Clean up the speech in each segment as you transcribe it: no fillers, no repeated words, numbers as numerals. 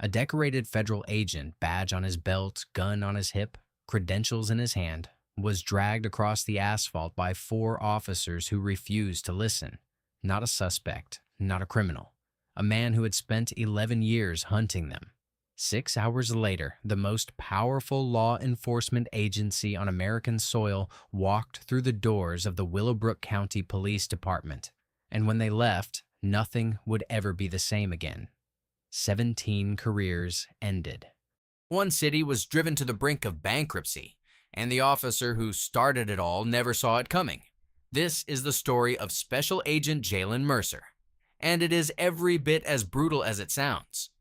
A decorated federal agent, badge on his belt, gun on his hip, credentials in his hand, was dragged across the asphalt by four officers who refused to listen. Not a suspect, not a criminal. A man who had spent 11 years hunting them. 6 hours later, the most powerful law enforcement agency on American soil walked through the doors of the Willowbrook County Police Department. And when they left, nothing would ever be the same again. 17 careers ended. One city was driven to the brink of bankruptcy, and the officer who started it all never saw it coming. This is the story of Special Agent Jalen Mercer, and it is every bit as brutal as it sounds.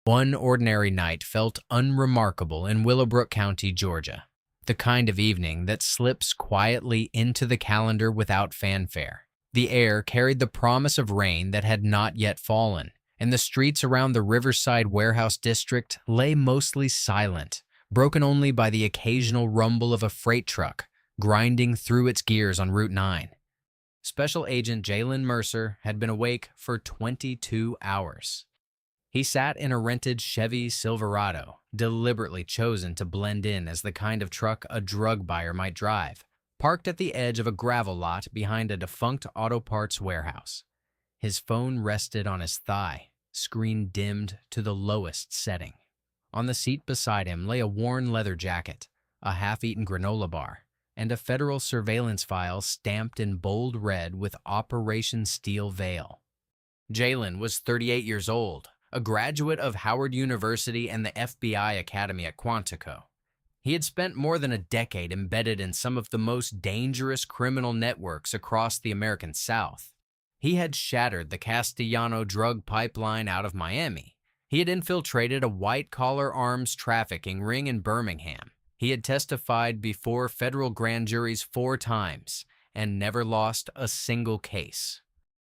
One ordinary night felt unremarkable in Willowbrook County, Georgia, the kind of evening that slips quietly into the calendar without fanfare. The air carried the promise of rain that had not yet fallen, and the streets around the Riverside Warehouse District lay mostly silent, broken only by the occasional rumble of a freight truck grinding through its gears on Route 9. Special Agent Jalen Mercer had been awake for 22 hours. He sat in a rented Chevy Silverado, deliberately chosen to blend in as the kind of truck a drug buyer might drive, parked at the edge of a gravel lot behind a defunct auto parts warehouse. His phone rested on his thigh, screen dimmed to the lowest setting. On the seat beside him lay a worn leather jacket, a half-eaten granola bar, and a federal surveillance file stamped in bold red with Operation Steel Veil. Jalen was 38 years old, a graduate of Howard University and the FBI Academy at Quantico. He had spent more than a decade embedded in some of the most dangerous criminal networks across the American South. He had shattered the Castellano drug pipeline out of Miami. He had infiltrated a white-collar arms trafficking ring in Birmingham. He had testified before federal grand juries 4 times and never lost a single case.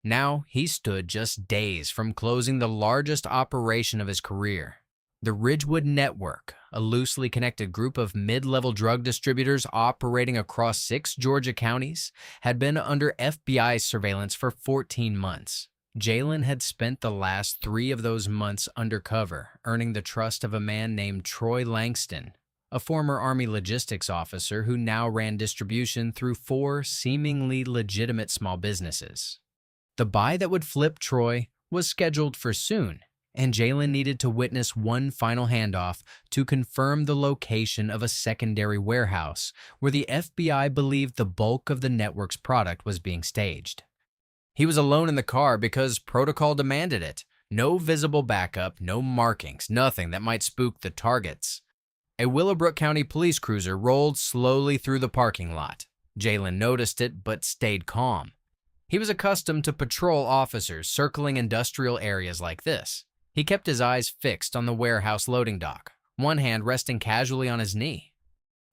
Now he stood just days from closing the largest operation of his career. The Ridgewood Network, a loosely connected group of mid-level drug distributors operating across 6 Georgia counties, had been under FBI surveillance for 14 months. Jalen had spent the last 3 of those months undercover, earning the trust of a man named Troy Langston, a former Army logistics officer who now ran distribution through 4 seemingly legitimate small businesses. The buy that would flip Troy was scheduled for soon, and Jalen needed to witness one final handoff to confirm the location of a secondary warehouse where the FBI believed the bulk of the network's product was being staged. He was alone in the car because protocol demanded it. No visible backup, no markings, nothing that might spook the targets. A Willowbrook County police cruiser rolled slowly through the parking lot. Jalen noticed it but stayed calm. He was accustomed to patrol officers circling industrial areas like this. He kept his eyes fixed on the warehouse loading dock, one hand resting casually on his knee.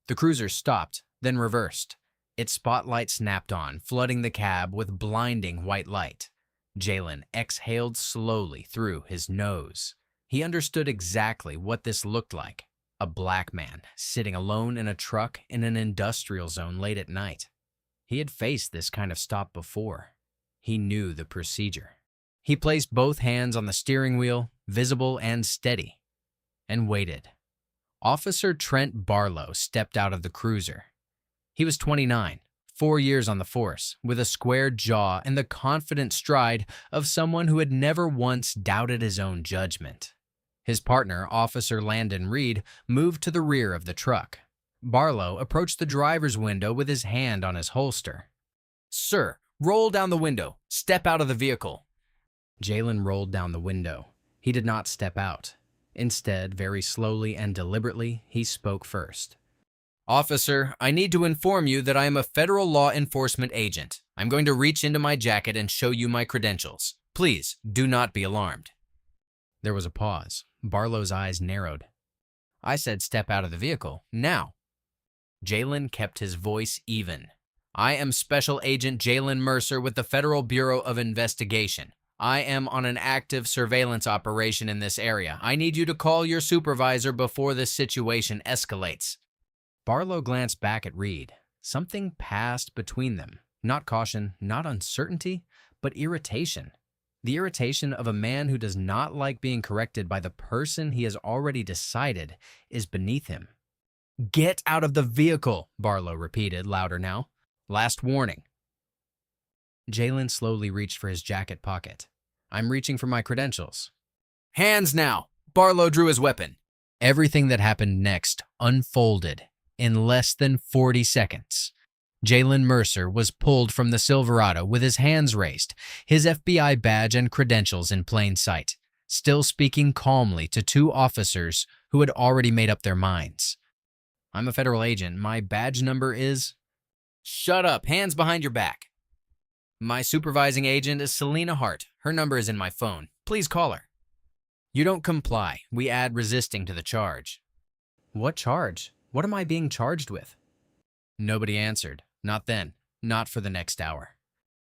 The cruiser stopped, then reversed. Its spotlight snapped on, flooding the cab with blinding white light. Jalen exhaled slowly through his nose. He understood exactly what this looked like. A black man sitting alone in a truck in an industrial zone late at night. He had faced this kind of stop before. He knew the procedure. He placed both hands on the steering wheel, visible and steady, and waited. Officer Trent Barlow stepped out of the cruiser. He was 29, 4 years on the force, with a squared jaw and the confident stride of someone who had never once doubted his own judgment. His partner, Officer Landon Reed, moved to the rear of the truck. Barlow approached the driver's window with his hand on his holster. "Sir, roll down the window. Step out of the vehicle." Jalen rolled down the window. He did not step out. Instead, very slowly and deliberately, he spoke first. "Officer, I need to inform you that I am a federal law enforcement agent. I'm going to reach into my jacket and show you my credentials. Please, do not be alarmed." There was a pause. Barlow's eyes narrowed. "I said step out of the vehicle, now." Jalen kept his voice even. "I am Special Agent Jalen Mercer with the Federal Bureau of Investigation. I am on an active surveillance operation in this area. I need you to call your supervisor before this situation escalates." Barlow glanced back at Reed. Something passed between them. Not caution, not uncertainty, but irritation. The irritation of a man who does not like being corrected by the person he has already decided is beneath him. "Get out of the vehicle," Barlow repeated, louder now. "Last warning." Jalen slowly reached for his jacket pocket. "I'm reaching for my credentials." "Hands now!" Barlow drew his weapon. Everything that happened next unfolded in less than 40 seconds. Jalen Mercer was pulled from the Silverado with his hands raised, his FBI badge and credentials in plain sight, still speaking calmly to two officers who had already made up their minds. "I'm a federal agent. My badge number is—" "Shut up. Hands behind your back." "My supervising agent is Selena Hart. Her number is in my phone. Please call her." "You don't comply. We add resisting to the charge." "What charge? What am I being charged with?" Nobody answered. Not then. Not for the next hour.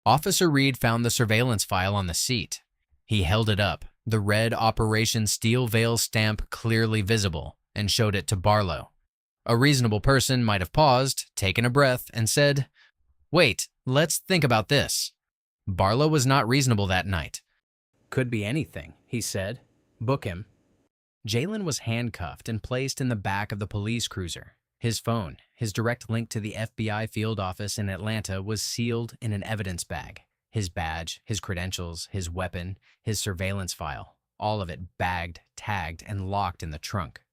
Officer Reed found the surveillance file on the seat. He held it up, the red Operation Steel Veil stamp clearly visible, and showed it to Barlow. A reasonable person might have paused, taken a breath, and said, "Wait, let's think about this." Barlow was not reasonable that night. "Could be anything," he said. "Book him." Jalen was handcuffed and placed in the back of the police cruiser. His phone, his direct link to the FBI field office in Atlanta, was sealed in an evidence bag. His badge, his credentials, his weapon, his surveillance file, all of it bagged, tagged, and locked in the trunk.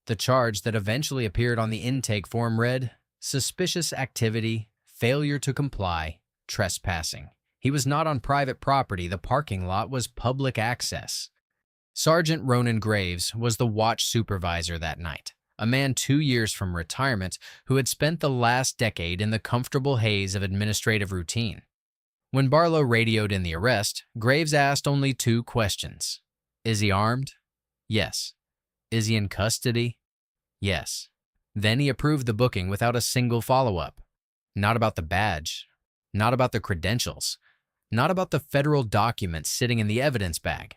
The charge that eventually appeared on the intake form read, "Suspicious activity, failure to comply, trespassing." He was not on private property. The parking lot was public access. Sergeant Ronan Graves was the watch supervisor that night, a man 2 years from retirement who had spent the last decade in the comfortable haze of administrative routine. When Barlow radioed in the arrest, Graves asked only 2 questions. "Is he armed?" "Yes." "Is he in custody?" "Yes." Then he approved the booking without a single follow-up. Not about the badge, not about the credentials, not about the federal documents sitting in the evidence bag.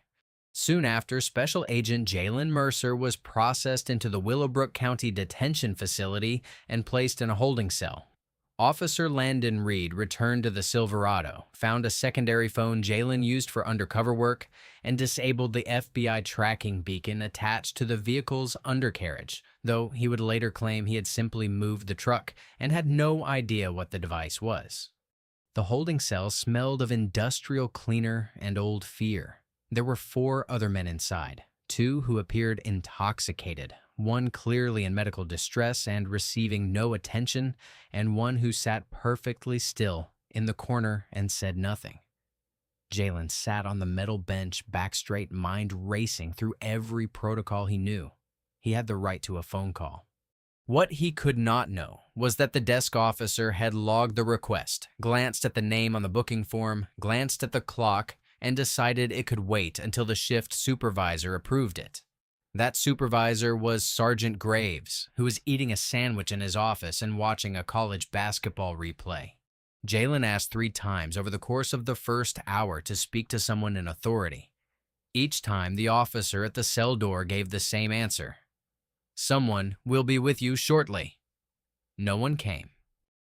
Soon after, Special Agent Jalen Mercer was processed into the Willowbrook County Detention Facility and placed in a holding cell. Officer Landon Reed returned to the Silverado, found a secondary phone Jalen used for undercover work, and disabled the FBI tracking beacon attached to the vehicle's undercarriage, though he would later claim he had simply moved the truck and had no idea what the device was. The holding cell smelled of industrial cleaner and old fear. There were 4 other men inside, 2 who appeared intoxicated, one clearly in medical distress and receiving no attention, and one who sat perfectly still in the corner and said nothing. Jalen sat on the metal bench, back straight, mind racing through every protocol he knew. He had the right to a phone call. What he could not know was that the desk officer had logged the request, glanced at the name on the booking form, glanced at the clock, and decided it could wait until the shift supervisor approved it. That supervisor was Sergeant Graves, who was eating a sandwich in his office and watching a college basketball replay. Jalen asked 3 times over the course of the first hour to speak to someone in authority. Each time, the officer at the cell door gave the same answer. "Someone will be with you shortly." No one came.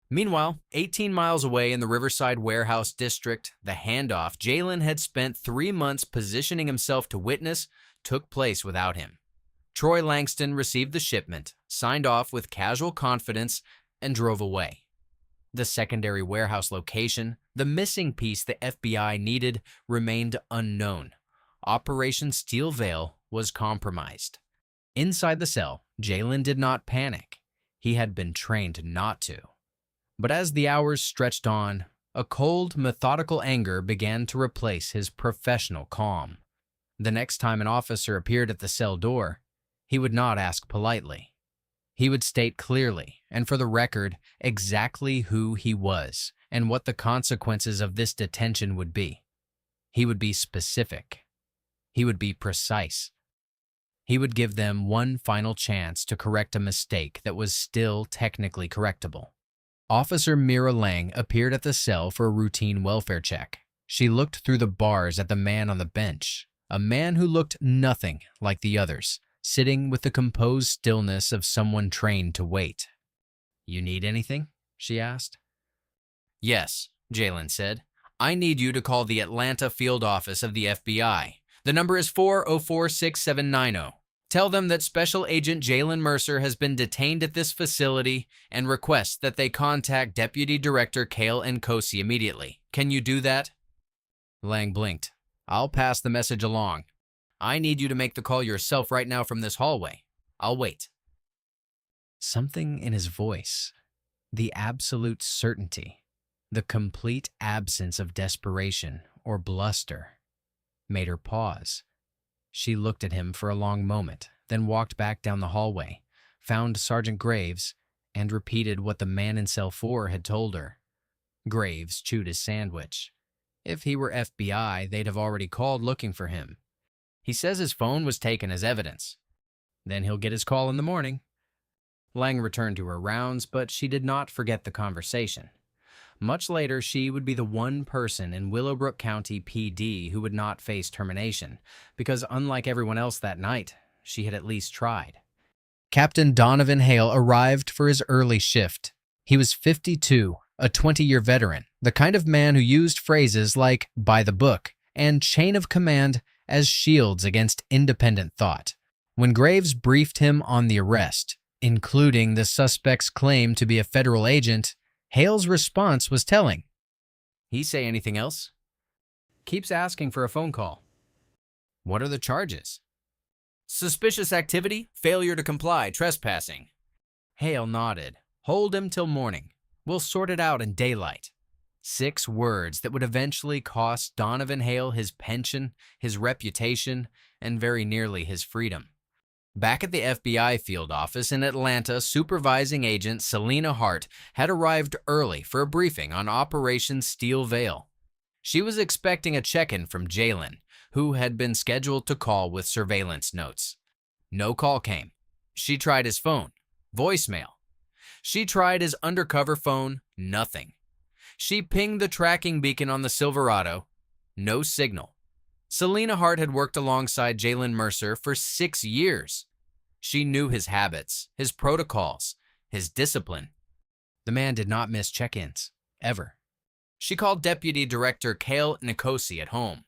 Meanwhile, 18 miles away in the Riverside Warehouse District, the handoff Jalen had spent 3 months positioning himself to witness took place without him. Troy Langston received the shipment, signed off with casual confidence, and drove away. The secondary warehouse location, the missing piece the FBI needed, remained unknown. Operation Steel Veil was compromised. Inside the cell, Jalen did not panic. He had been trained not to. But as the hours stretched on, a cold, methodical anger began to replace his professional calm. The next time an officer appeared at the cell door, he would not ask politely. He would state clearly, and for the record, exactly who he was and what the consequences of this detention would be. He would be specific. He would be precise. He would give them one final chance to correct a mistake that was still technically correctable. Officer Mira Lang appeared at the cell for a routine welfare check. She looked through the bars at the man on the bench, a man who looked nothing like the others, sitting with the composed stillness of someone trained to wait. "You need anything?" she asked. "Yes," Jalen said. I need you to call the Atlanta field office of the FBI. The number is 404-6790. Tell them that Special Agent Jalen Mercer has been detained at this facility and request that they contact Deputy Director Cale Nkosi immediately. Can you do that?" Lang blinked. "I'll pass the message along. I need you to make the call yourself right now from this hallway. I'll wait." Something in his voice, the absolute certainty, the complete absence of desperation or bluster, made her pause. She looked at him for a long moment, then walked back down the hallway, found Sergeant Graves, and repeated what the man in cell 4 had told her. Graves chewed his sandwich. If he were FBI, they'd have already called looking for him. He says his phone was taken as evidence. Then he'll get his call in the morning. Lang returned to her rounds, but she did not forget the conversation. Much later, she would be the one person in Willowbrook County PD who would not face termination, because unlike everyone else that night, she had at least tried. Captain Donovan Hale arrived for his early shift. He was 52, a 20-year veteran, the kind of man who used phrases like "by the book" and "chain of command" as shields against independent thought. When Graves briefed him on the arrest, including the suspect's claim to be a federal agent, Hale's response was telling. "He say anything else?" "Keeps asking for a phone call." "What are the charges?" "Suspicious activity, failure to comply, trespassing." Hale nodded. "Hold him till morning. We'll sort it out in daylight." 6 words that would eventually cost Donovan Hale his pension, his reputation, and very nearly his freedom. Back at the FBI field office in Atlanta, Supervising Agent Selena Hart had arrived early for a briefing on Operation Steel Veil. She was expecting a check-in from Jalen, who had been scheduled to call with surveillance notes. No call came. She tried his phone. Voicemail. She tried his undercover phone. Nothing. She pinged the tracking beacon on the Silverado. No signal. Selena Hart had worked alongside Jalen Mercer for 6 years. She knew his habits, his protocols, his discipline. The man did not miss check-ins, ever. She called Deputy Director Cale Nkosi at home.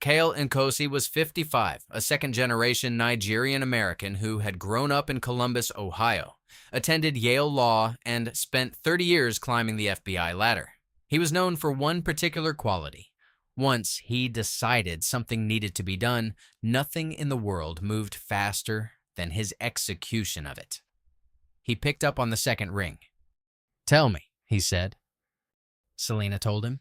Cale Nkosi was 55, a second-generation Nigerian-American who had grown up in Columbus, Ohio, attended Yale Law, and spent 30 years climbing the FBI ladder. He was known for one particular quality. Once he decided something needed to be done, nothing in the world moved faster than his execution of it. He picked up on the second ring. "Tell me," he said. Selena told him.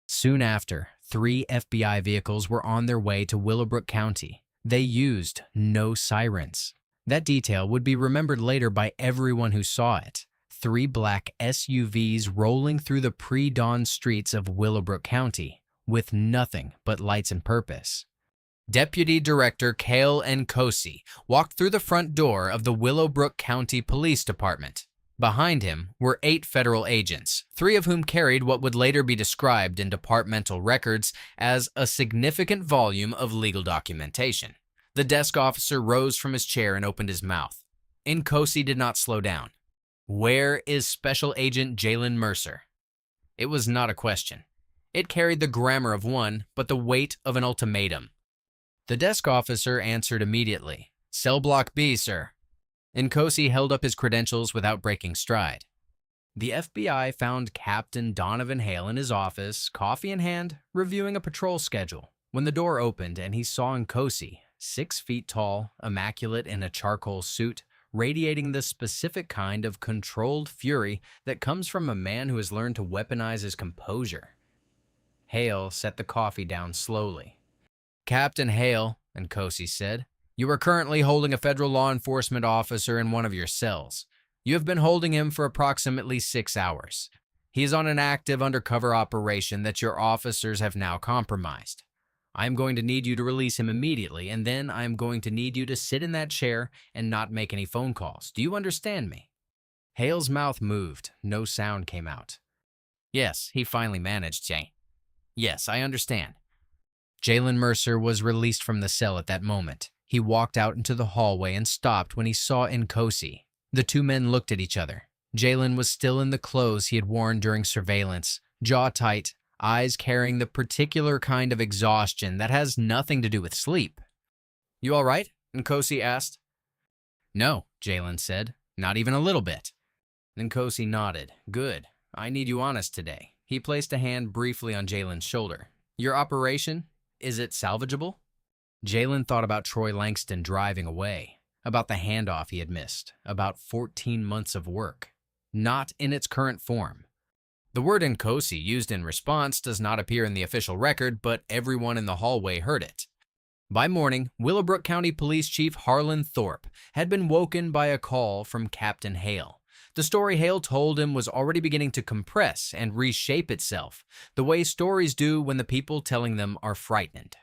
Soon after, 3 FBI vehicles were on their way to Willowbrook County. They used no sirens. That detail would be remembered later by everyone who saw it. 3 black SUVs rolling through the pre-dawn streets of Willowbrook County, with nothing but lights and purpose. Deputy Director Cale Nkosi walked through the front door of the Willowbrook County Police Department. Behind him were 8 federal agents, 3 of whom carried what would later be described in departmental records as a significant volume of legal documentation. The desk officer rose from his chair and opened his mouth. Nkosi did not slow down. "Where is Special Agent Jalen Mercer?" It was not a question. It carried the grammar of one, but the weight of an ultimatum. The desk officer answered immediately. "Cell Block B, sir." Nkosi held up his credentials without breaking stride. The FBI found Captain Donovan Hale in his office, coffee in hand, reviewing a patrol schedule. When the door opened and he saw Nkosi, 6 feet tall, immaculate in a charcoal suit, radiating the specific kind of controlled fury that comes from a man who has learned to weaponize his composure. Hale set the coffee down slowly. "Captain Hale," Nkosi said, "you are currently holding a federal law enforcement officer in one of your cells. You have been holding him for approximately 6 hours. He is on an active undercover operation that your officers have now compromised. I am going to need you to release him immediately, and then I am going to need you to sit in that chair and not make any phone calls. Do you understand me?" Hale's mouth moved. No sound came out. "Yes," he finally managed, Jay. "Yes, I understand." Jalen Mercer was released from the cell at that moment. He walked out into the hallway and stopped when he saw Nkosi. The 2 men looked at each other. Jalen was still in the clothes he had worn during surveillance, jaw tight, eyes carrying the particular kind of exhaustion that has nothing to do with sleep. "You all right?" Nkosi asked. "No," Jalen said. "Not even a little bit." Nkosi nodded. "Good. I need you honest today." He placed a hand briefly on Jalen's shoulder. "Your operation, is it salvageable?" Jalen thought about Troy Langston driving away, about the handoff he had missed, about 14 months of work. Not in its current form. The word Nkosi used in response does not appear in the official record, but everyone in the hallway heard it. By morning, Willowbrook County Police Chief Harlan Thorpe had been woken by a call from Captain Hale. The story Hale told him was already beginning to compress and reshape itself, the way stories do when the people telling them are frightened.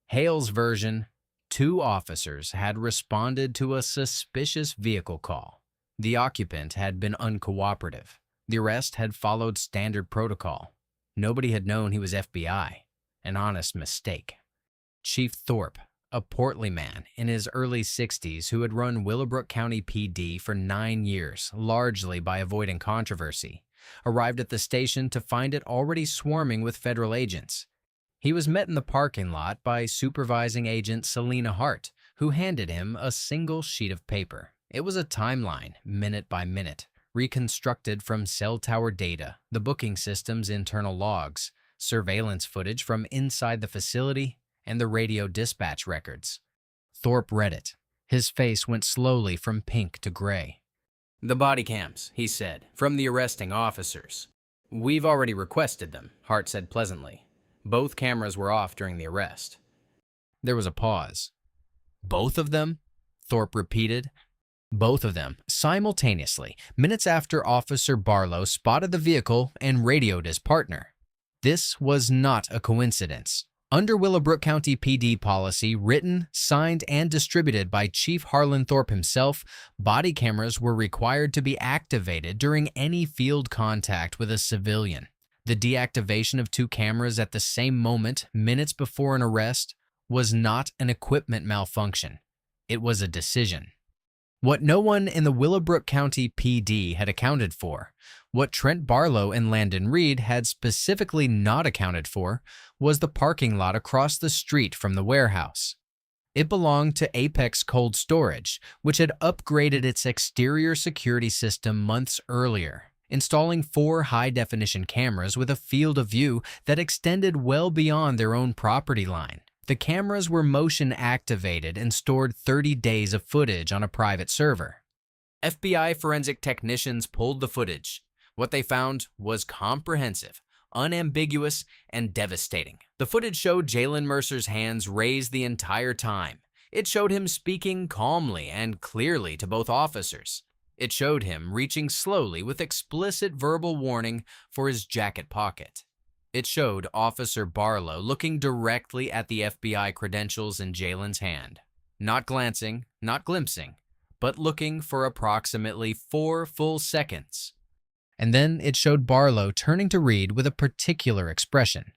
Hale's version: 2 officers had responded to a suspicious vehicle call. The occupant had been uncooperative. The arrest had followed standard protocol. Nobody had known he was FBI. An honest mistake. Chief Thorpe, a portly man in his early 60s who had run Willowbrook County PD for 9 years, largely by avoiding controversy, arrived at the station to find it already swarming with federal agents. He was met in the parking lot by supervising agent Selena Hart, who handed him a single sheet of paper. It was a timeline, minute by minute, reconstructed from cell tower data, the booking system's internal logs, surveillance footage from inside the facility, and the radio dispatch records. Thorpe read it. His face went slowly from pink to gray. "The body cams," he said, "from the arresting officers. We've already requested them," Hart said pleasantly. Both cameras were off during the arrest. There was a pause. "Both of them?" Thorpe repeated. Both of them, simultaneously, minutes after Officer Barlow spotted the vehicle and radioed his partner. This was not a coincidence. Under Willowbrook County PD policy, written, signed, and distributed by Chief Harlan Thorpe himself, body cameras were required to be activated during any field contact with a civilian. The deactivation of 2 cameras at the same moment, minutes before an arrest, was not an equipment malfunction. It was a decision. What no one in the Willowbrook County PD had accounted for, what Trent Barlow and Landon Reed had specifically not accounted for, was the parking lot across the street from the warehouse. It belonged to Apex Cold Storage, which had upgraded its exterior security system months earlier, installing 4 high-definition cameras with a field of view that extended well beyond their own property line. The cameras were motion activated and stored 30 days of footage on a private server. FBI forensic technicians pulled the footage. What they found was comprehensive, unambiguous, and devastating. The footage showed Jalen Mercer's hands raised the entire time. It showed him speaking calmly and clearly to both officers. It showed him reaching slowly with explicit verbal warning for his jacket pocket. It showed Officer Barlow looking directly at the FBI credentials in Jalen's hand. Not glancing, not glimpsing, but looking for approximately 4 full seconds. And then it showed Barlow turning to Reed with a particular expression,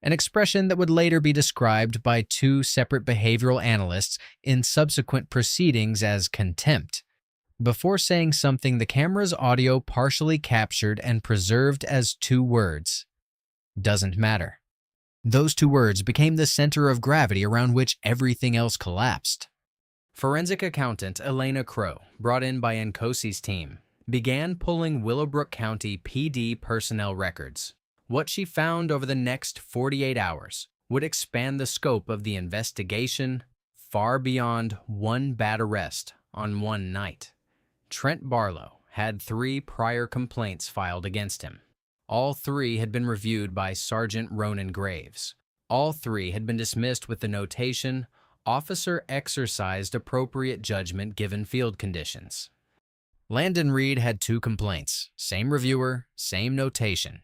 an expression that would later be described by 2 separate behavioral analysts in subsequent proceedings as contempt. Before saying something, the camera's audio partially captured and preserved as 2 words. "Doesn't matter." Those 2 words became the center of gravity around which everything else collapsed. Forensic accountant Elena Crow, brought in by Nkosi's team, began pulling Willowbrook County PD personnel records. What she found over the next 48 hours would expand the scope of the investigation far beyond one bad arrest on one night. Trent Barlow had 3 prior complaints filed against him. All 3 had been reviewed by Sergeant Ronan Graves. All 3 had been dismissed with the notation, "Officer exercised appropriate judgment given field conditions." Landon Reed had 2 complaints, same reviewer, same notation.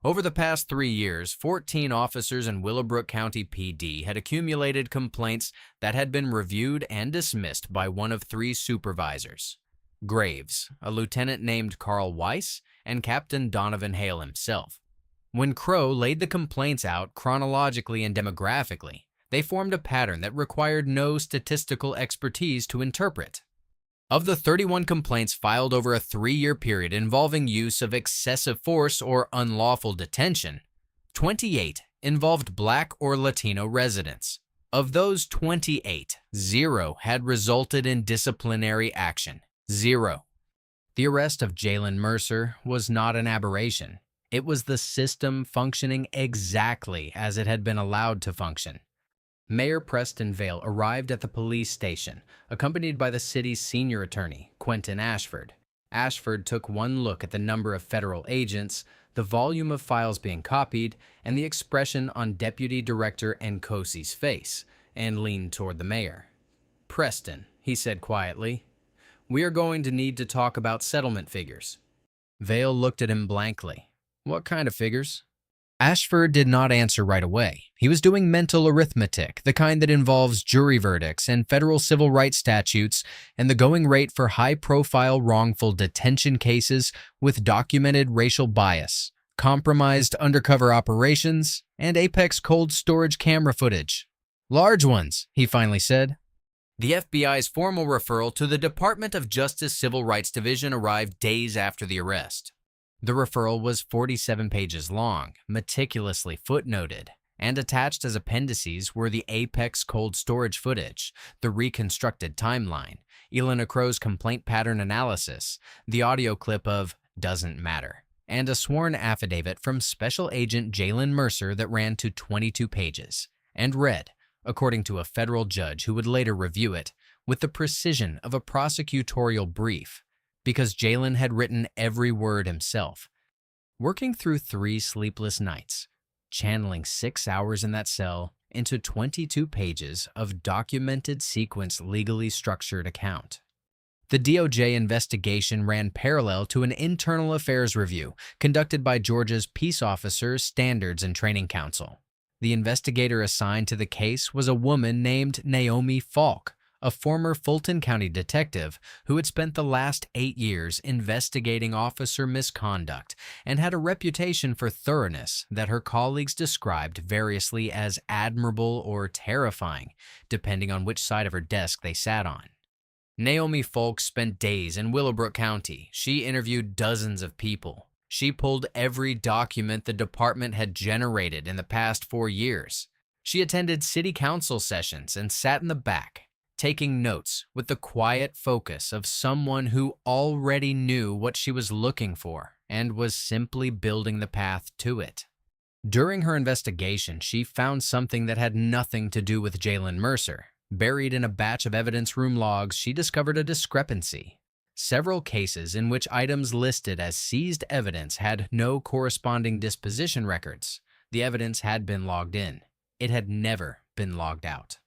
Over the past 3 years, 14 officers in Willowbrook County PD had accumulated complaints that had been reviewed and dismissed by one of 3 supervisors: Graves, a lieutenant named Carl Weiss, and Captain Donovan Hale himself. When Crow laid the complaints out chronologically and demographically, they formed a pattern that required no statistical expertise to interpret. Of the 31 complaints filed over a 3-year period involving use of excessive force or unlawful detention, 28 involved Black or Latino residents. Of those 28, 0 had resulted in disciplinary action. 0. The arrest of Jalen Mercer was not an aberration. It was the system functioning exactly as it had been allowed to function. Mayor Preston Vale arrived at the police station, accompanied by the city's senior attorney, Quentin Ashford. Ashford took one look at the number of federal agents, the volume of files being copied, and the expression on Deputy Director Nkosi's face, and leaned toward the mayor. "Preston," he said quietly, "we are going to need to talk about settlement figures." Vale looked at him blankly. "What kind of figures?" Ashford did not answer right away. He was doing mental arithmetic, the kind that involves jury verdicts and federal civil rights statutes and the going rate for high-profile wrongful detention cases with documented racial bias, compromised undercover operations, and Apex cold storage camera footage. "Large ones," he finally said. The FBI's formal referral to the Department of Justice Civil Rights Division arrived days after the arrest. The referral was 47 pages long, meticulously footnoted, and attached as appendices were the Apex cold storage footage, the reconstructed timeline, Elena Crow's complaint pattern analysis, the audio clip of "Doesn't Matter," and a sworn affidavit from Special Agent Jalen Mercer that ran to 22 pages, and read, according to a federal judge who would later review it, with the precision of a prosecutorial brief, because Jalen had written every word himself. Working through 3 sleepless nights, channeling 6 hours in that cell into 22 pages of documented sequence legally structured account. The DOJ investigation ran parallel to an internal affairs review conducted by Georgia's Peace Officers Standards and Training Council. The investigator assigned to the case was a woman named Naomi Falk, a former Fulton County detective who had spent the last 8 years investigating officer misconduct and had a reputation for thoroughness that her colleagues described variously as admirable or terrifying, depending on which side of her desk they sat on. Naomi Falk spent days in Willowbrook County. She interviewed dozens of people. She pulled every document the department had generated in the past 4 years. She attended city council sessions and sat in the back, taking notes with the quiet focus of someone who already knew what she was looking for and was simply building the path to it. During her investigation, she found something that had nothing to do with Jalen Mercer. Buried in a batch of evidence room logs, she discovered a discrepancy. Several cases in which items listed as seized evidence had no corresponding disposition records. The evidence had been logged in. It had never been logged out.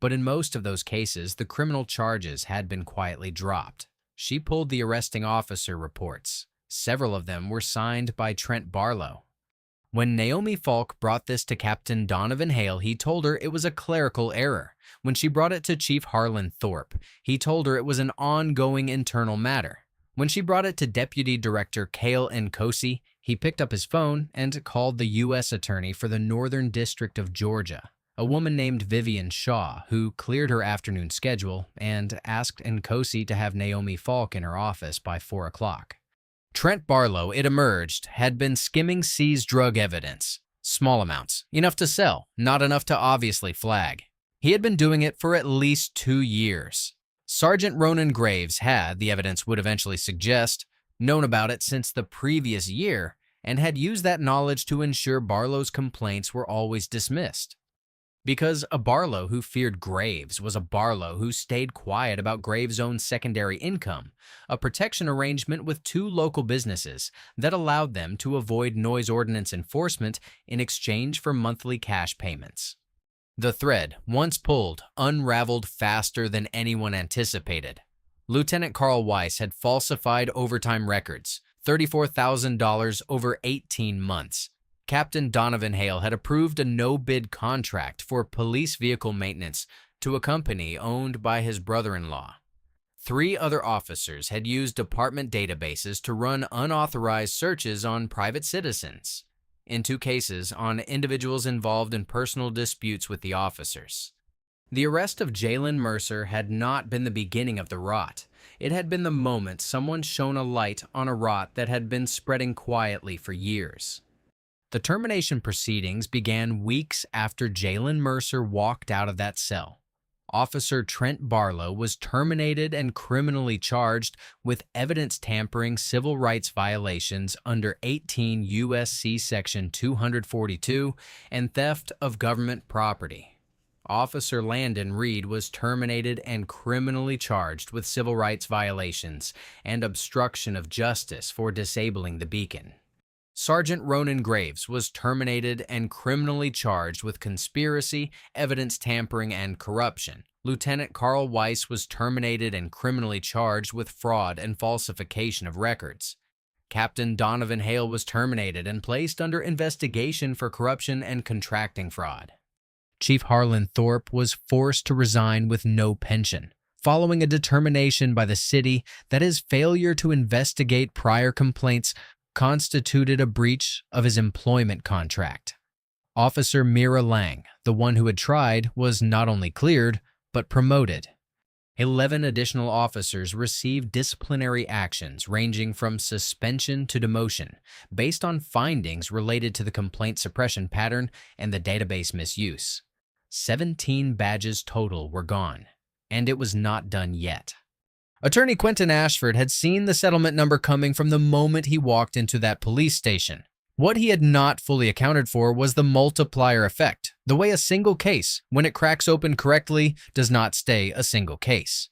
But in most of those cases, the criminal charges had been quietly dropped. She pulled the arresting officer reports. Several of them were signed by Trent Barlow. When Naomi Falk brought this to Captain Donovan Hale, he told her it was a clerical error. When she brought it to Chief Harlan Thorpe, he told her it was an ongoing internal matter. When she brought it to Deputy Director Cale Nkosi, he picked up his phone and called the U.S. Attorney for the Northern District of Georgia, a woman named Vivian Shaw, who cleared her afternoon schedule and asked Nkosi to have Naomi Falk in her office by 4 o'clock. Trent Barlow, it emerged, had been skimming seized drug evidence. Small amounts, enough to sell, not enough to obviously flag. He had been doing it for at least 2 years. Sergeant Ronan Graves had, the evidence would eventually suggest, known about it since the previous year and had used that knowledge to ensure Barlow's complaints were always dismissed. Because a Barlow who feared Graves was a Barlow who stayed quiet about Graves' own secondary income, a protection arrangement with 2 local businesses that allowed them to avoid noise ordinance enforcement in exchange for monthly cash payments. The thread, once pulled, unraveled faster than anyone anticipated. Lieutenant Carl Weiss had falsified overtime records, $34,000 over 18 months. Captain Donovan Hale had approved a no-bid contract for police vehicle maintenance to a company owned by his brother-in-law. 3 other officers had used department databases to run unauthorized searches on private citizens. In 2 cases, on individuals involved in personal disputes with the officers. The arrest of Jalen Mercer had not been the beginning of the rot. It had been the moment someone shone a light on a rot that had been spreading quietly for years. The termination proceedings began weeks after Jalen Mercer walked out of that cell. Officer Trent Barlow was terminated and criminally charged with evidence tampering, civil rights violations under 18 U.S.C. Section 242 and theft of government property. Officer Landon Reed was terminated and criminally charged with civil rights violations and obstruction of justice for disabling the beacon. Sergeant Ronan Graves was terminated and criminally charged with conspiracy, evidence tampering, and corruption. Lieutenant Carl Weiss was terminated and criminally charged with fraud and falsification of records. Captain Donovan Hale was terminated and placed under investigation for corruption and contracting fraud. Chief Harlan Thorpe was forced to resign with no pension, following a determination by the city that his failure to investigate prior complaints constituted a breach of his employment contract. Officer Mira Lang, the one who had tried, was not only cleared, but promoted. 11 additional officers received disciplinary actions ranging from suspension to demotion based on findings related to the complaint suppression pattern and the database misuse. 17 badges total were gone, and it was not done yet. Attorney Quentin Ashford had seen the settlement number coming from the moment he walked into that police station. What he had not fully accounted for was the multiplier effect, the way a single case, when it cracks open correctly, does not stay a single case.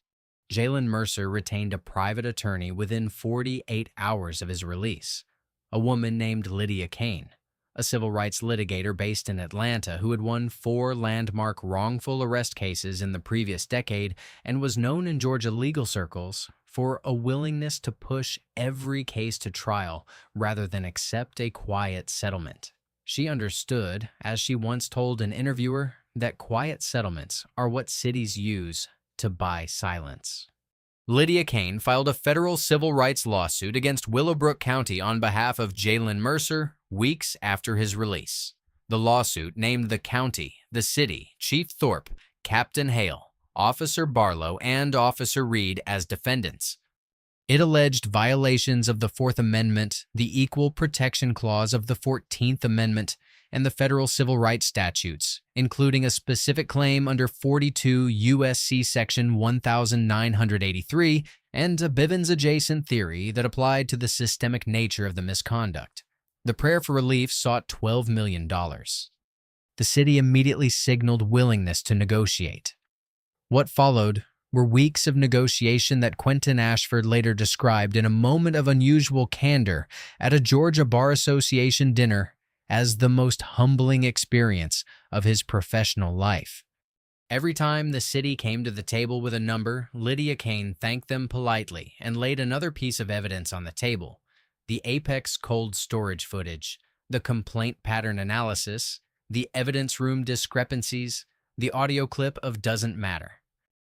Jalen Mercer retained a private attorney within 48 hours of his release, a woman named Lydia Kane, a civil rights litigator based in Atlanta who had won 4 landmark wrongful arrest cases in the previous decade and was known in Georgia legal circles for a willingness to push every case to trial rather than accept a quiet settlement. She understood, as she once told an interviewer, that quiet settlements are what cities use to buy silence. Lydia Kane filed a federal civil rights lawsuit against Willowbrook County on behalf of Jalen Mercer weeks after his release. The lawsuit named the county, the city, Chief Thorpe, Captain Hale, Officer Barlow, and Officer Reed as defendants. It alleged violations of the Fourth Amendment, the Equal Protection Clause of the 14th Amendment, and the federal civil rights statutes, including a specific claim under 42 U.S.C. Section 1983 and a Bivens-adjacent theory that applied to the systemic nature of the misconduct. The prayer for relief sought $12 million. The city immediately signaled willingness to negotiate. What followed were weeks of negotiation that Quentin Ashford later described in a moment of unusual candor at a Georgia Bar Association dinner as the most humbling experience of his professional life. Every time the city came to the table with a number, Lydia Kane thanked them politely and laid another piece of evidence on the table: the Apex cold storage footage, the complaint pattern analysis, the evidence room discrepancies, the audio clip of Doesn't Matter.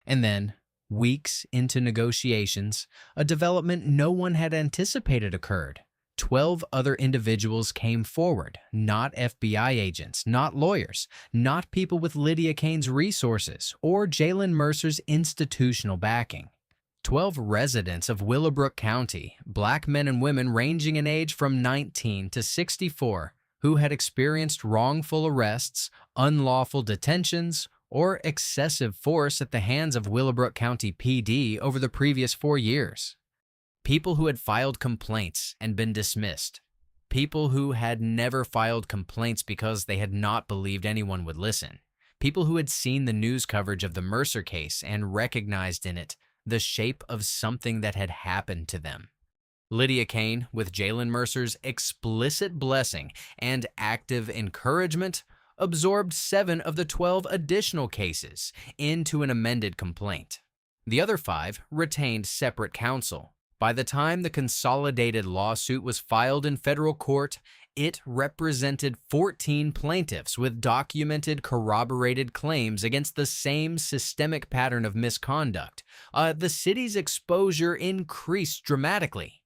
And then, weeks into negotiations, a development no one had anticipated occurred. 12 other individuals came forward, not FBI agents, not lawyers, not people with Lydia Kane's resources or Jalen Mercer's institutional backing. 12 residents of Willowbrook County, black men and women ranging in age from 19 to 64, who had experienced wrongful arrests, unlawful detentions, or excessive force at the hands of Willowbrook County PD over the previous 4 years. People who had filed complaints and been dismissed. People who had never filed complaints because they had not believed anyone would listen. People who had seen the news coverage of the Mercer case and recognized in it the shape of something that had happened to them. Lydia Kane, with Jalen Mercer's explicit blessing and active encouragement, absorbed 7 of the 12 additional cases into an amended complaint. The other 5 retained separate counsel. By the time the consolidated lawsuit was filed in federal court, it represented 14 plaintiffs with documented, corroborated claims against the same systemic pattern of misconduct. The city's exposure increased dramatically.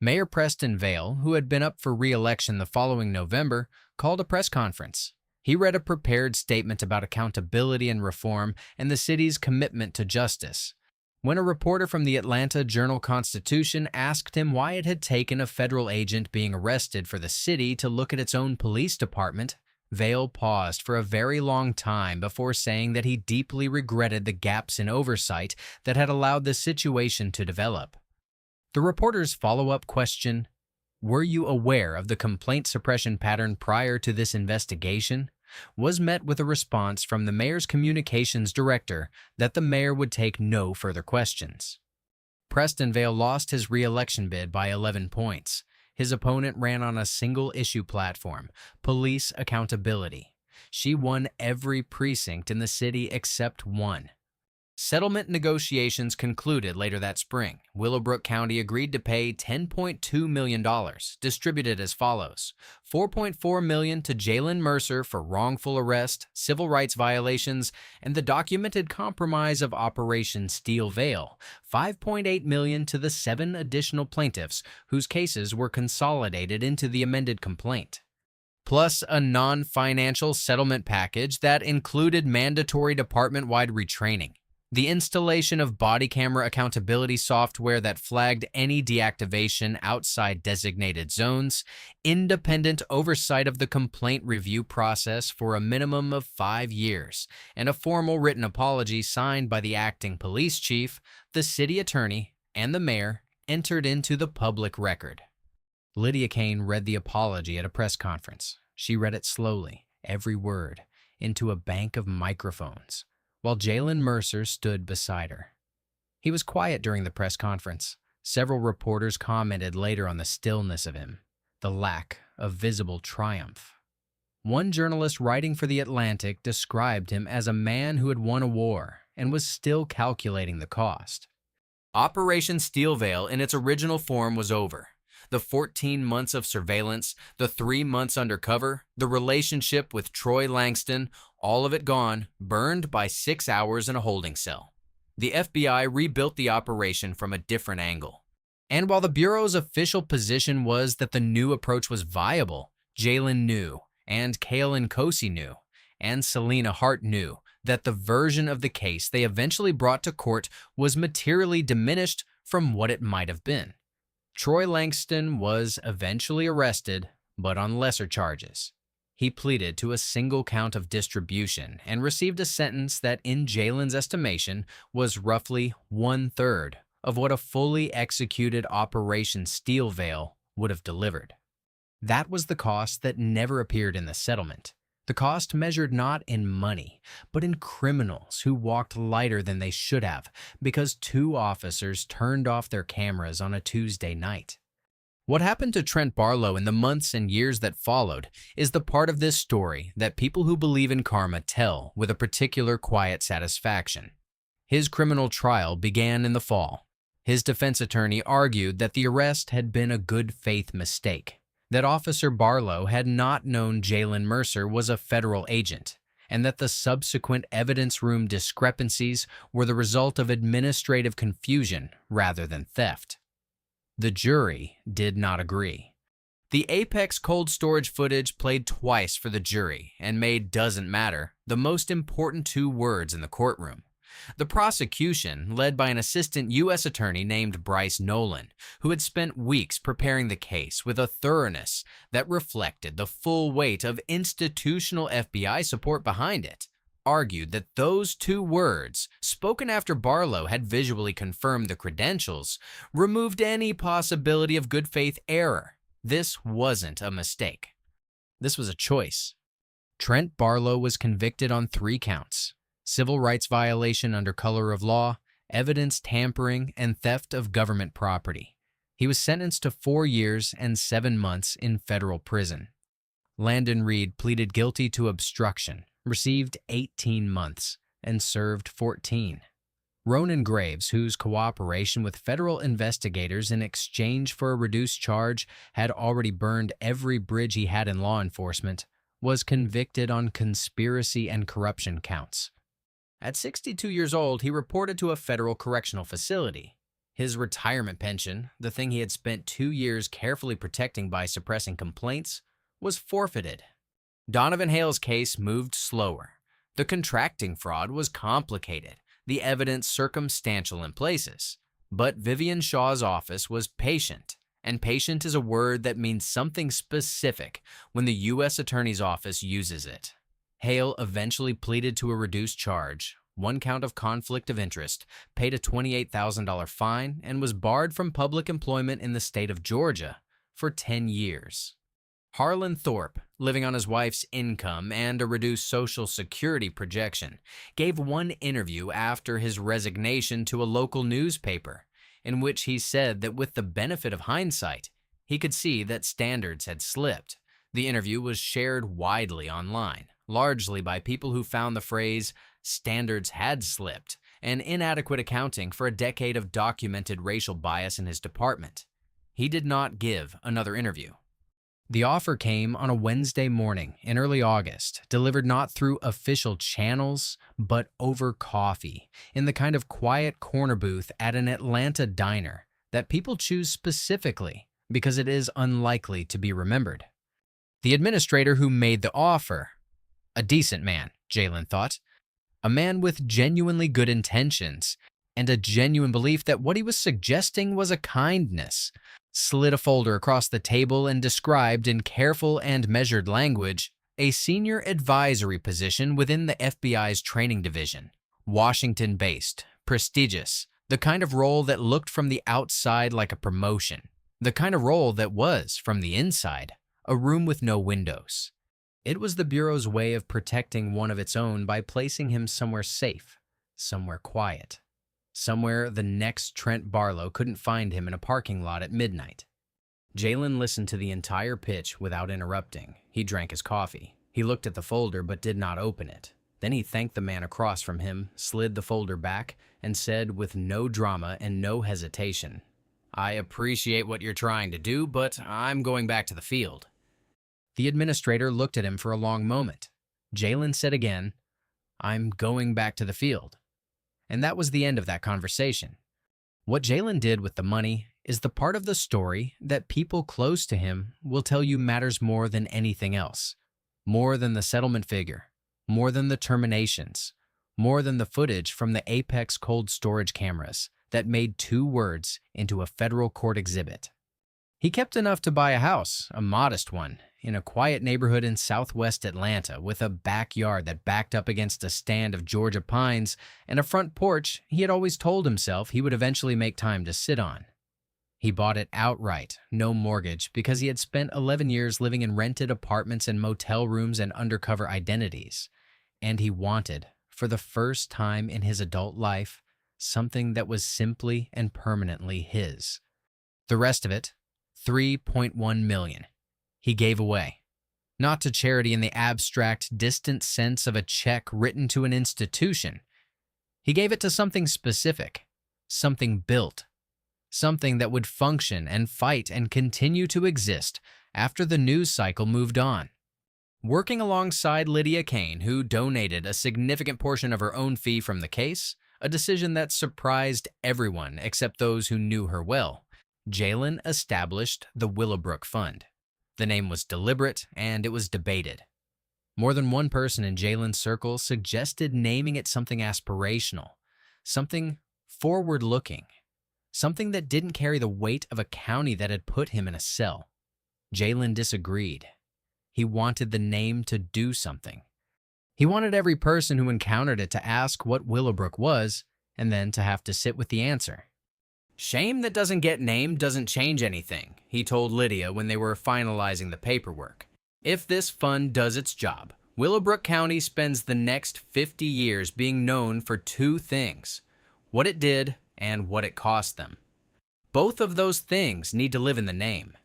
Mayor Preston Vail, who had been up for re-election the following November, called a press conference. He read a prepared statement about accountability and reform and the city's commitment to justice. When a reporter from the Atlanta Journal-Constitution asked him why it had taken a federal agent being arrested for the city to look at its own police department, Vail paused for a very long time before saying that he deeply regretted the gaps in oversight that had allowed the situation to develop. The reporter's follow-up question, "Were you aware of the complaint suppression pattern prior to this investigation?" was met with a response from the mayor's communications director that the mayor would take no further questions. Preston Vail lost his re-election bid by 11 points. His opponent ran on a single-issue platform, police accountability. She won every precinct in the city except one. Settlement negotiations concluded later that spring. Willowbrook County agreed to pay $10.2 million, distributed as follows: $4.4 million to Jalen Mercer for wrongful arrest, civil rights violations, and the documented compromise of Operation Steel Veil, $5.8 million to the 7 additional plaintiffs whose cases were consolidated into the amended complaint, plus a non-financial settlement package that included mandatory department-wide retraining, the installation of body camera accountability software that flagged any deactivation outside designated zones, independent oversight of the complaint review process for a minimum of 5 years, and a formal written apology signed by the acting police chief, the city attorney, and the mayor entered into the public record. Lydia Kane read the apology at a press conference. She read it slowly, every word, into a bank of microphones, while Jalen Mercer stood beside her. He was quiet during the press conference. Several reporters commented later on the stillness of him, the lack of visible triumph. One journalist writing for The Atlantic described him as a man who had won a war and was still calculating the cost. Operation Steel Veil in its original form was over. The 14 months of surveillance, the 3 months undercover, the relationship with Troy Langston, all of it gone, burned by 6 hours in a holding cell. The FBI rebuilt the operation from a different angle. And while the Bureau's official position was that the new approach was viable, Jalen knew, and Kaylin Kosey knew, and Selena Hart knew that the version of the case they eventually brought to court was materially diminished from what it might have been. Troy Langston was eventually arrested, but on lesser charges. He pleaded to a single count of distribution and received a sentence that, in Jalen's estimation, was roughly 1/3 of what a fully executed Operation Steel Veil would have delivered. That was the cost that never appeared in the settlement. The cost measured not in money, but in criminals who walked lighter than they should have because 2 officers turned off their cameras on a Tuesday night. What happened to Trent Barlow in the months and years that followed is the part of this story that people who believe in karma tell with a particular quiet satisfaction. His criminal trial began in the fall. His defense attorney argued that the arrest had been a good faith mistake, that Officer Barlow had not known Jalen Mercer was a federal agent, and that the subsequent evidence room discrepancies were the result of administrative confusion rather than theft. The jury did not agree. The Apex cold storage footage played twice for the jury and made "doesn't matter" the most important 2 words in the courtroom. The prosecution, led by an assistant U.S. attorney named Bryce Nolan, who had spent weeks preparing the case with a thoroughness that reflected the full weight of institutional FBI support behind it, argued that those 2 words, spoken after Barlow had visually confirmed the credentials, removed any possibility of good faith error. This wasn't a mistake. This was a choice. Trent Barlow was convicted on 3 counts: civil rights violation under color of law, evidence tampering, and theft of government property. He was sentenced to 4 years and 7 months in federal prison. Landon Reed pleaded guilty to obstruction, received 18 months, and served 14. Ronan Graves, whose cooperation with federal investigators in exchange for a reduced charge had already burned every bridge he had in law enforcement, was convicted on conspiracy and corruption counts. At 62 years old, he reported to a federal correctional facility. His retirement pension, the thing he had spent 2 years carefully protecting by suppressing complaints, was forfeited. Donovan Hale's case moved slower. The contracting fraud was complicated. the evidence circumstantial in places. But Vivian Shaw's office was patient, and patient is a word that means something specific when the U.S. Attorney's Office uses it. Hale eventually pleaded to a reduced charge, one count of conflict of interest, paid a $28,000 fine, and was barred from public employment in the state of Georgia for 10 years. Harlan Thorpe, living on his wife's income and a reduced Social Security projection, gave one interview after his resignation to a local newspaper, in which he said that with the benefit of hindsight, he could see that standards had slipped. The interview was shared widely online, largely by people who found the phrase "standards had slipped" an inadequate accounting for a decade of documented racial bias in his department. He did not give another interview. The offer came on a Wednesday morning in early August, delivered not through official channels, but over coffee, in the kind of quiet corner booth at an Atlanta diner that people choose specifically because it is unlikely to be remembered. The administrator who made the offer, a decent man, Jalen thought, a man with genuinely good intentions and a genuine belief that what he was suggesting was a kindness, slid a folder across the table and described in careful and measured language a senior advisory position within the FBI's training division, Washington-based, prestigious, the kind of role that looked from the outside like a promotion, the kind of role that was, from the inside, a room with no windows. It was the Bureau's way of protecting one of its own by placing him somewhere safe, somewhere quiet. Somewhere the next Trent Barlow couldn't find him in a parking lot at midnight. Jalen listened to the entire pitch without interrupting. He drank his coffee. He looked at the folder but did not open it. Then he thanked the man across from him, slid the folder back, and said with no drama and no hesitation, "I appreciate what you're trying to do, but I'm going back to the field." The administrator looked at him for a long moment. Jalen said again, "I'm going back to the field." And that was the end of that conversation. What Jalen did with the money is the part of the story that people close to him will tell you matters more than anything else. More than the settlement figure, more than the terminations, more than the footage from the Apex cold storage cameras that made 2 words into a federal court exhibit. He kept enough to buy a house, a modest one, in a quiet neighborhood in southwest Atlanta with a backyard that backed up against a stand of Georgia pines and a front porch he had always told himself he would eventually make time to sit on. He bought it outright, no mortgage, because he had spent 11 years living in rented apartments and motel rooms and undercover identities. And he wanted, for the first time in his adult life, something that was simply and permanently his. The rest of it, $3.1 million. He gave away. Not to charity in the abstract, distant sense of a check written to an institution. He gave it to something specific, something built, something that would function and fight and continue to exist after the news cycle moved on. Working alongside Lydia Kane, who donated a significant portion of her own fee from the case, a decision that surprised everyone except those who knew her well, Jalen established the Willowbrook Fund. The name was deliberate, and it was debated. More than one person in Jalen's circle suggested naming it something aspirational, something forward-looking, something that didn't carry the weight of a county that had put him in a cell. Jalen disagreed. He wanted the name to do something. He wanted every person who encountered it to ask what Willowbrook was, and then to have to sit with the answer. "Shame that doesn't get named doesn't change anything," he told Lydia when they were finalizing the paperwork. "If this fund does its job, Willowbrook County spends the next 50 years being known for 2 things, what it did and what it cost them. Both of those things need to live in the name."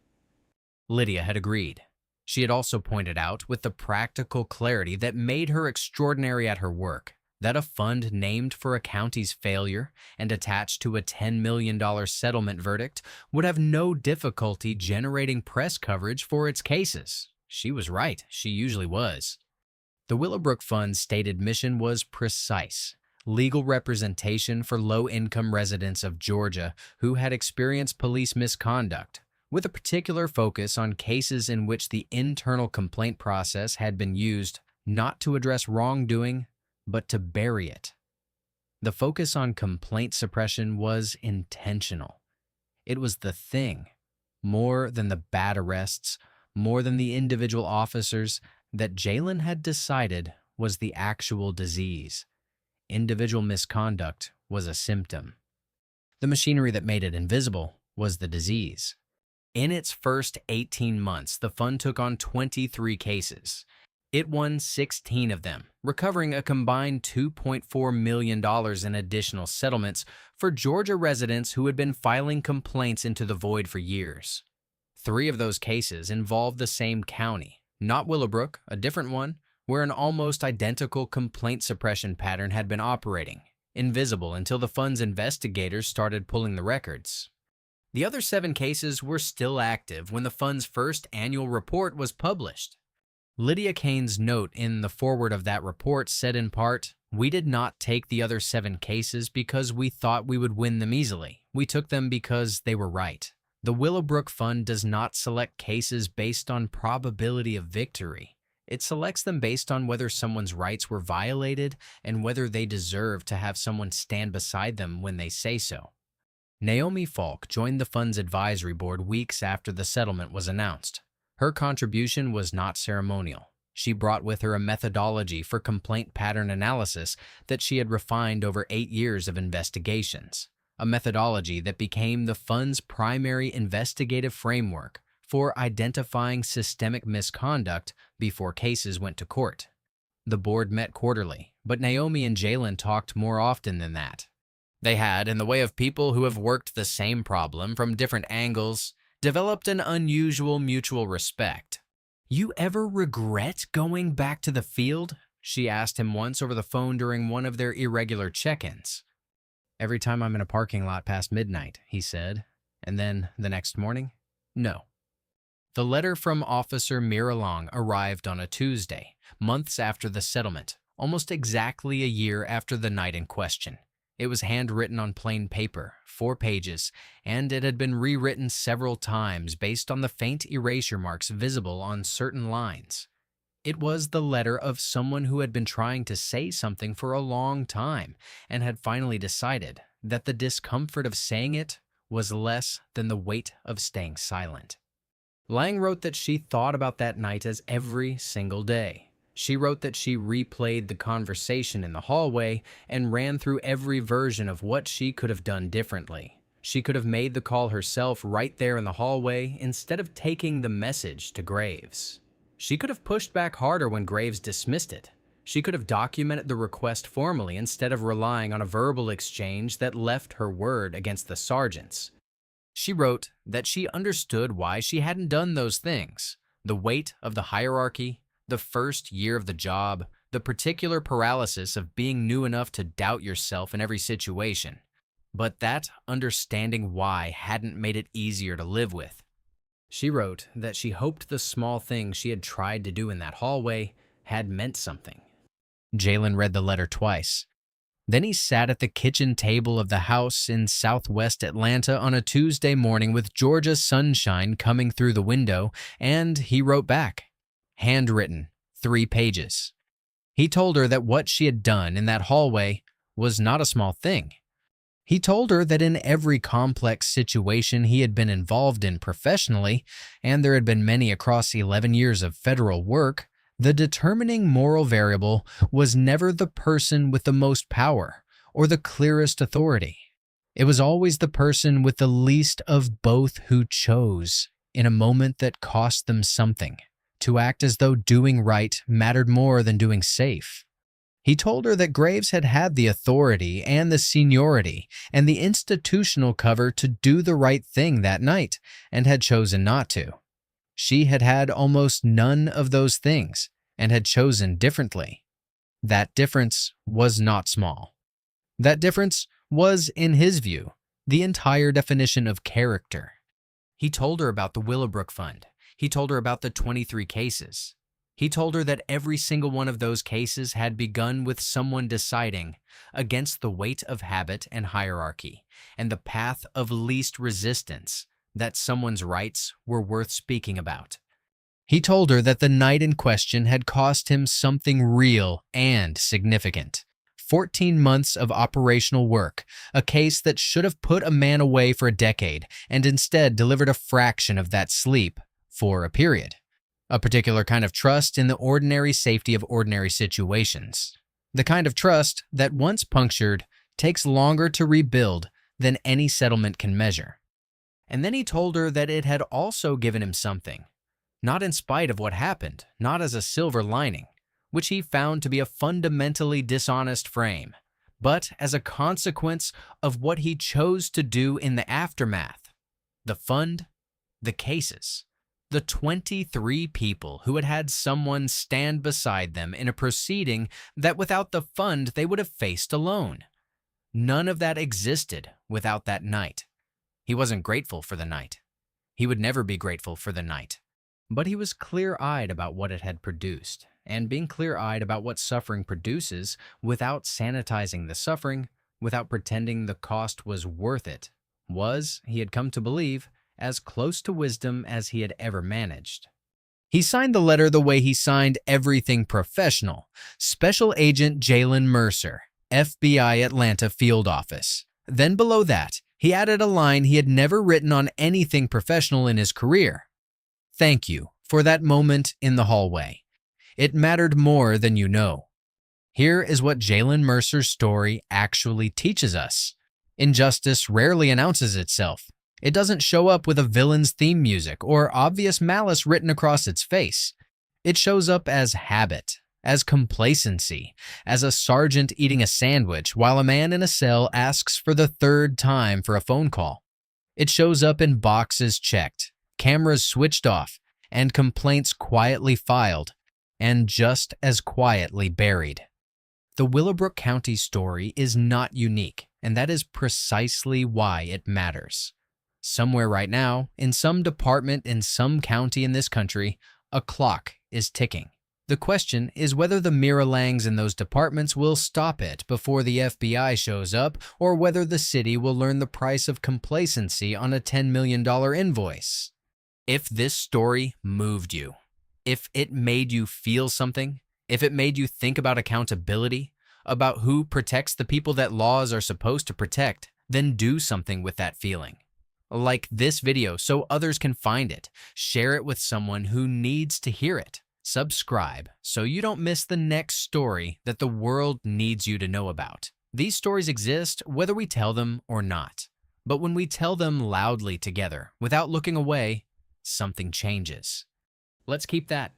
Lydia had agreed. She had also pointed out, with the practical clarity that made her extraordinary at her work, that a fund named for a county's failure and attached to a $10 million settlement verdict would have no difficulty generating press coverage for its cases. She was right. She usually was. The Willowbrook Fund's stated mission was precise: legal representation for low-income residents of Georgia who had experienced police misconduct, with a particular focus on cases in which the internal complaint process had been used not to address wrongdoing, but to bury it. The focus on complaint suppression was intentional. It was the thing, more than the bad arrests, more than the individual officers, that Jalen had decided was the actual disease. Individual misconduct was a symptom. The machinery that made it invisible was the disease. In its first 18 months, the fund took on 23 cases. It won 16 of them, recovering a combined $2.4 million in additional settlements for Georgia residents who had been filing complaints into the void for years. 3 of those cases involved the same county, not Willowbrook, a different one, where an almost identical complaint suppression pattern had been operating, invisible until the fund's investigators started pulling the records. The other 7 cases were still active when the fund's first annual report was published. Lydia Kane's note in the foreword of that report said in part, "We did not take the other 7 cases because we thought we would win them easily. We took them because they were right. The Willowbrook Fund does not select cases based on probability of victory. It selects them based on whether someone's rights were violated and whether they deserve to have someone stand beside them when they say so." Naomi Falk joined the fund's advisory board weeks after the settlement was announced. Her contribution was not ceremonial. She brought with her a methodology for complaint pattern analysis that she had refined over 8 years of investigations, a methodology that became the fund's primary investigative framework for identifying systemic misconduct before cases went to court. The board met quarterly, but Naomi and Jalen talked more often than that. They had, in the way of people who have worked the same problem from different angles, developed an unusual mutual respect. "You ever regret going back to the field?" she asked him once over the phone during one of their irregular check-ins. "Every time I'm in a parking lot past midnight," he said. And then the next morning, no. The letter from Officer Miralong arrived on a Tuesday, months after the settlement, almost exactly a year after the night in question. It was handwritten on plain paper, 4 pages, and it had been rewritten several times based on the faint erasure marks visible on certain lines. It was the letter of someone who had been trying to say something for a long time and had finally decided that the discomfort of saying it was less than the weight of staying silent. Lang wrote that she thought about that night as every single day. She wrote that she replayed the conversation in the hallway and ran through every version of what she could have done differently. She could have made the call herself right there in the hallway instead of taking the message to Graves. She could have pushed back harder when Graves dismissed it. She could have documented the request formally instead of relying on a verbal exchange that left her word against the sergeant's. She wrote that she understood why she hadn't done those things: the weight of the hierarchy, the first year of the job, the particular paralysis of being new enough to doubt yourself in every situation. But that understanding why hadn't made it easier to live with. She wrote that she hoped the small things she had tried to do in that hallway had meant something. Jalen read the letter twice. Then he sat at the kitchen table of the house in southwest Atlanta on a Tuesday morning with Georgia sunshine coming through the window, and he wrote back. Handwritten, 3 pages. He told her that what she had done in that hallway was not a small thing. He told her that in every complex situation he had been involved in professionally, and there had been many across 11 years of federal work, the determining moral variable was never the person with the most power or the clearest authority. It was always the person with the least of both who chose, in a moment that cost them something, to act as though doing right mattered more than doing safe. He told her that Graves had had the authority and the seniority and the institutional cover to do the right thing that night and had chosen not to. She had had almost none of those things and had chosen differently. That difference was not small. That difference was, in his view, the entire definition of character. He told her about the Willowbrook Fund. He told her about the 23 cases. He told her that every single one of those cases had begun with someone deciding, against the weight of habit and hierarchy and the path of least resistance, that someone's rights were worth speaking about. He told her that the night in question had cost him something real and significant. 14 months of operational work, a case that should have put a man away for a decade and instead delivered a fraction of that sleep for a period. A particular kind of trust in the ordinary safety of ordinary situations. The kind of trust that, once punctured, takes longer to rebuild than any settlement can measure. And then he told her that it had also given him something, not in spite of what happened, not as a silver lining, which he found to be a fundamentally dishonest frame, but as a consequence of what he chose to do in the aftermath. The fund, the cases, the 23 people who had had someone stand beside them in a proceeding that without the fund they would have faced alone. None of that existed without that night. He wasn't grateful for the night. He would never be grateful for the night. But he was clear-eyed about what it had produced, and being clear-eyed about what suffering produces without sanitizing the suffering, without pretending the cost was worth it, was, he had come to believe, as close to wisdom as he had ever managed. He signed the letter the way he signed everything professional: Special Agent Jalen Mercer, FBI Atlanta Field Office. Then below that, he added a line he had never written on anything professional in his career. Thank you for that moment in the hallway. It mattered more than you know. Here is what Jalen Mercer's story actually teaches us. Injustice rarely announces itself. It doesn't show up with a villain's theme music or obvious malice written across its face. It shows up as habit, as complacency, as a sergeant eating a sandwich while a man in a cell asks for the third time for a phone call. It shows up in boxes checked, cameras switched off, and complaints quietly filed, and just as quietly buried. The Willowbrook County story is not unique, and that is precisely why it matters. Somewhere right now, in some department in some county in this country, a clock is ticking. The question is whether the Miralangs in those departments will stop it before the FBI shows up, or whether the city will learn the price of complacency on a $10 million invoice. If this story moved you, if it made you feel something, if it made you think about accountability, about who protects the people that laws are supposed to protect, then do something with that feeling. Like this video so others can find it. Share it with someone who needs to hear it. Subscribe so you don't miss the next story that the world needs you to know about. These stories exist whether we tell them or not. But when we tell them loudly together, without looking away, something changes. Let's keep that